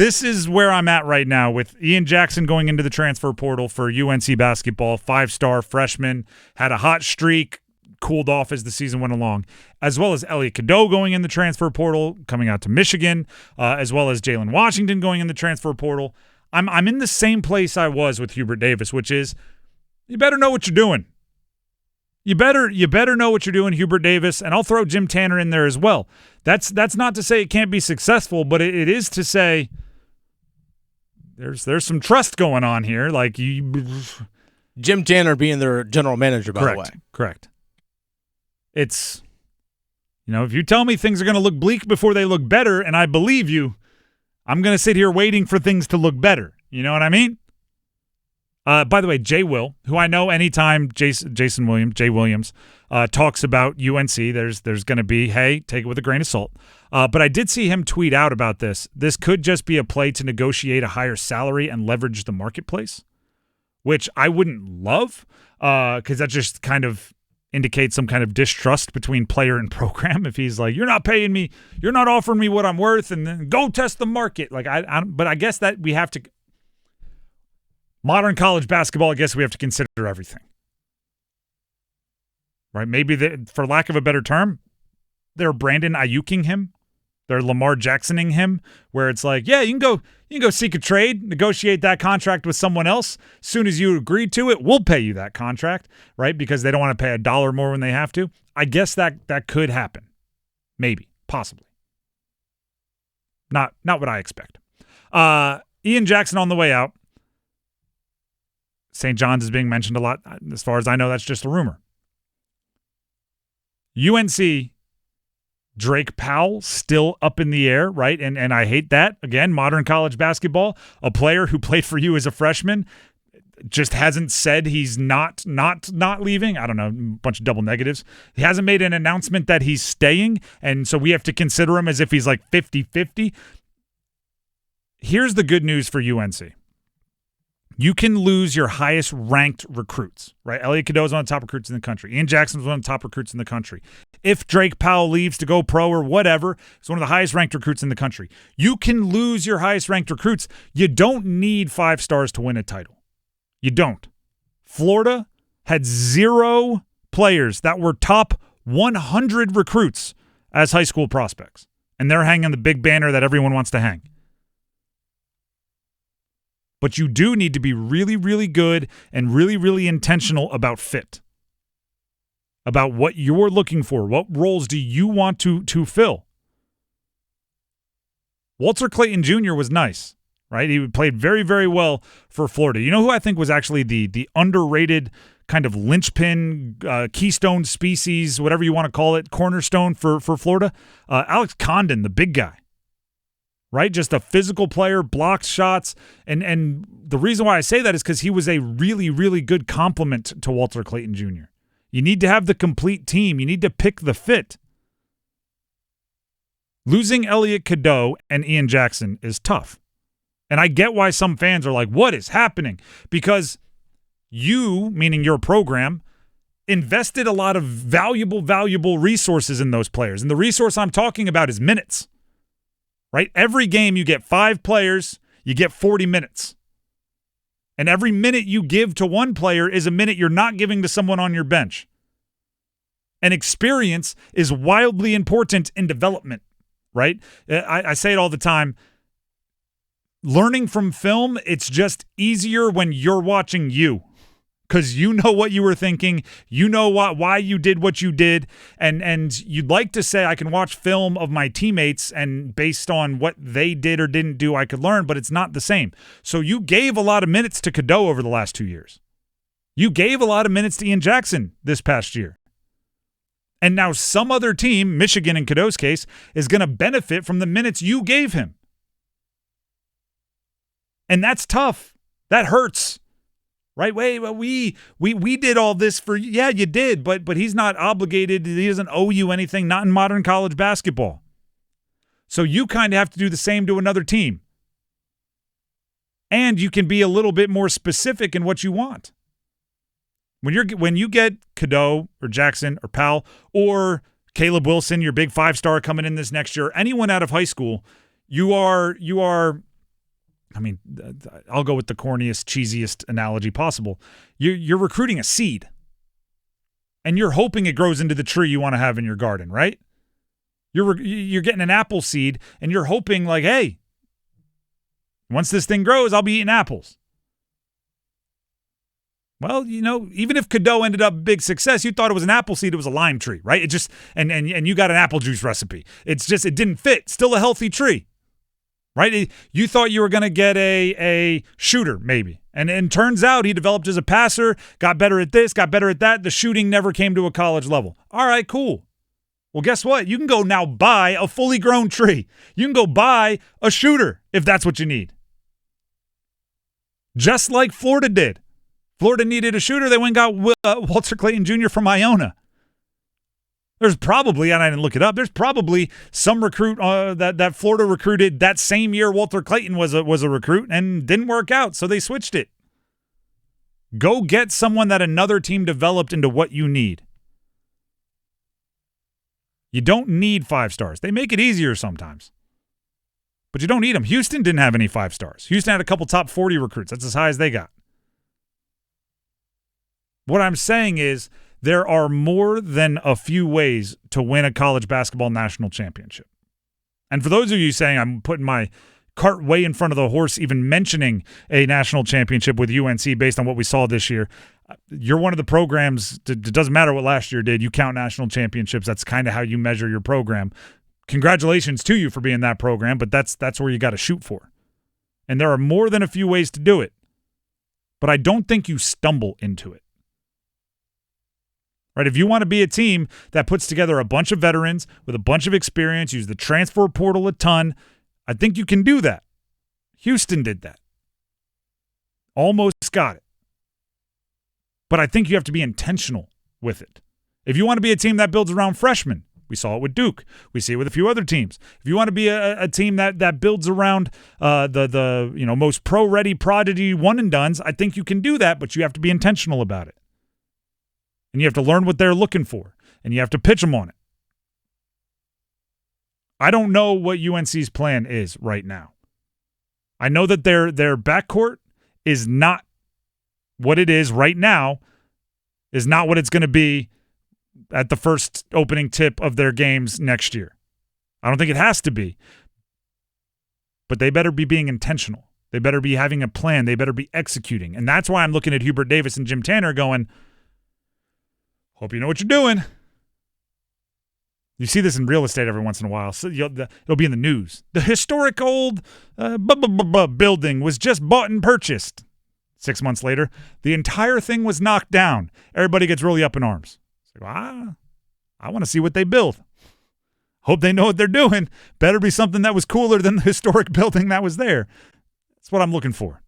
this is where I'm at right now with Ian Jackson going into the transfer portal for UNC basketball, 5-star freshman, had a hot streak, cooled off as the season went along, as well as Elliot Cadeau going in the transfer portal, coming out to Michigan, as well as Jalen Washington going in the transfer portal. I'm in the same place I was with Hubert Davis, which is you better know what you're doing. You better know what you're doing, Hubert Davis, and I'll throw Jim Tanner in there as well. That's not to say it can't be successful, but it is to say there's some trust going on here. Like Jim Tanner being their general manager, by the way. Correct. It's, if you tell me things are going to look bleak before they look better, and I believe you, I'm going to sit here waiting for things to look better. You know what I mean? By the way, Jay Will, who I know anytime Jay Williams talks about UNC, there's going to be, hey, take it with a grain of salt. But I did see him tweet out about this. This could just be a play to negotiate a higher salary and leverage the marketplace, which I wouldn't love because that just kind of indicates some kind of distrust between player and program. If he's like, you're not paying me, you're not offering me what I'm worth, and then go test the market. Like but I guess that we have to. Modern college basketball, I guess we have to consider everything. Right? Maybe, for lack of a better term, they're Brandon Ayuking him. They're Lamar Jacksoning him, where it's like, yeah, you can go seek a trade, negotiate that contract with someone else. As soon as you agree to it, we'll pay you that contract, right? Because they don't want to pay $1 more when they have to. I guess that could happen. Maybe. Possibly. Not what I expect. Ian Jackson on the way out. St. John's is being mentioned a lot. As far as I know, that's just a rumor. UNC, Drake Powell still up in the air, right? And I hate that. Again, modern college basketball, a player who played for you as a freshman just hasn't said he's not leaving. I don't know, a bunch of double negatives. He hasn't made an announcement that he's staying, and so we have to consider him as if he's like 50-50. Here's the good news for UNC. You can lose your highest ranked recruits, right? Elliot Cadeau is one of the top recruits in the country. Ian Jackson is one of the top recruits in the country. If Drake Powell leaves to go pro or whatever, he's one of the highest ranked recruits in the country. You can lose your highest ranked recruits. You don't need 5 stars to win a title. You don't. Florida had 0 players that were top 100 recruits as high school prospects. And they're hanging the big banner that everyone wants to hang. But you do need to be really, really good and really, really intentional about fit. About what you're looking for. What roles do you want to fill? Walter Clayton Jr. was nice, right? He played very, very well for Florida. You know who I think was actually the underrated kind of linchpin, keystone species, whatever you want to call it, cornerstone for Florida? Alex Condon, the big guy. Right? Just a physical player, blocks shots. And the reason why I say that is because he was a really, really good complement to Walter Clayton Jr. You need to have the complete team. You need to pick the fit. Losing Elliot Cadeau and Ian Jackson is tough. And I get why some fans are like, what is happening? Because you, meaning your program, invested a lot of valuable resources in those players. And the resource I'm talking about is minutes. Right? Every game you get 5 players, you get 40 minutes. And every minute you give to one player is a minute you're not giving to someone on your bench. And experience is wildly important in development, right? I say it all the time. Learning from film, it's just easier when you're watching you. Because you know what you were thinking, you know why you did what you did, and you'd like to say I can watch film of my teammates and based on what they did or didn't do, I could learn, but it's not the same. So you gave a lot of minutes to Cadeau over the last 2 years. You gave a lot of minutes to Ian Jackson this past year. And now some other team, Michigan in Cadeau's case, is going to benefit from the minutes you gave him. And that's tough. That hurts. Right? Wait, we did all this for you. Yeah, you did, but he's not obligated. He doesn't owe you anything, not in modern college basketball. So you kind of have to do the same to another team. And you can be a little bit more specific in what you want. When you get Cadeau or Jackson or Powell or Caleb Wilson, your big 5-star coming in this next year, anyone out of high school, you are I mean, I'll go with the corniest, cheesiest analogy possible. You're recruiting a seed, and you're hoping it grows into the tree you want to have in your garden, right? You're getting an apple seed, and you're hoping like, hey, once this thing grows, I'll be eating apples. Well, even if Cadeau ended up big success, you thought it was an apple seed, it was a lime tree, right? It just and you got an apple juice recipe. It's just it didn't fit. Still a healthy tree, right? You thought you were going to get a shooter maybe, and turns out he developed as a passer, got better at this, got better at that. The shooting never came to a college level. All right, cool. Well, guess what? You can go now buy a fully grown tree. You can go buy a shooter if that's what you need. Just like Florida did. Florida needed a shooter. They went and got Walter Clayton Jr. from Iona. There's probably, and I didn't look it up, there's probably some recruit that Florida recruited that same year Walter Clayton was a recruit and didn't work out, so they switched it. Go get someone that another team developed into what you need. You don't need 5 stars. They make it easier sometimes. But you don't need them. Houston didn't have any 5 stars. Houston had a couple top 40 recruits. That's as high as they got. What I'm saying is there are more than a few ways to win a college basketball national championship. And for those of you saying I'm putting my cart way in front of the horse, even mentioning a national championship with UNC based on what we saw this year, you're one of the programs, it doesn't matter what last year did, you count national championships. That's kind of how you measure your program. Congratulations to you for being that program, but that's where you got to shoot for. And there are more than a few ways to do it. But I don't think you stumble into it. Right, if you want to be a team that puts together a bunch of veterans with a bunch of experience, use the transfer portal a ton, I think you can do that. Houston did that. Almost got it. But I think you have to be intentional with it. If you want to be a team that builds around freshmen, we saw it with Duke. We see it with a few other teams. If you want to be a team that builds around the most pro-ready prodigy one-and-dones, I think you can do that, but you have to be intentional about it. And you have to learn what they're looking for, and you have to pitch them on it. I don't know what UNC's plan is right now. I know that their backcourt is not what it is right now, is not what it's going to be at the first opening tip of their games next year. I don't think it has to be. But they better be being intentional. They better be having a plan. They better be executing. And that's why I'm looking at Hubert Davis and Jim Tanner going, hope you know what you're doing. You see this in real estate every once in a while. So it'll be in the news. The historic old building was just bought and purchased. 6 months later, the entire thing was knocked down. Everybody gets really up in arms. It's like, I want to see what they build. Hope they know what they're doing. Better be something that was cooler than the historic building that was there. That's what I'm looking for.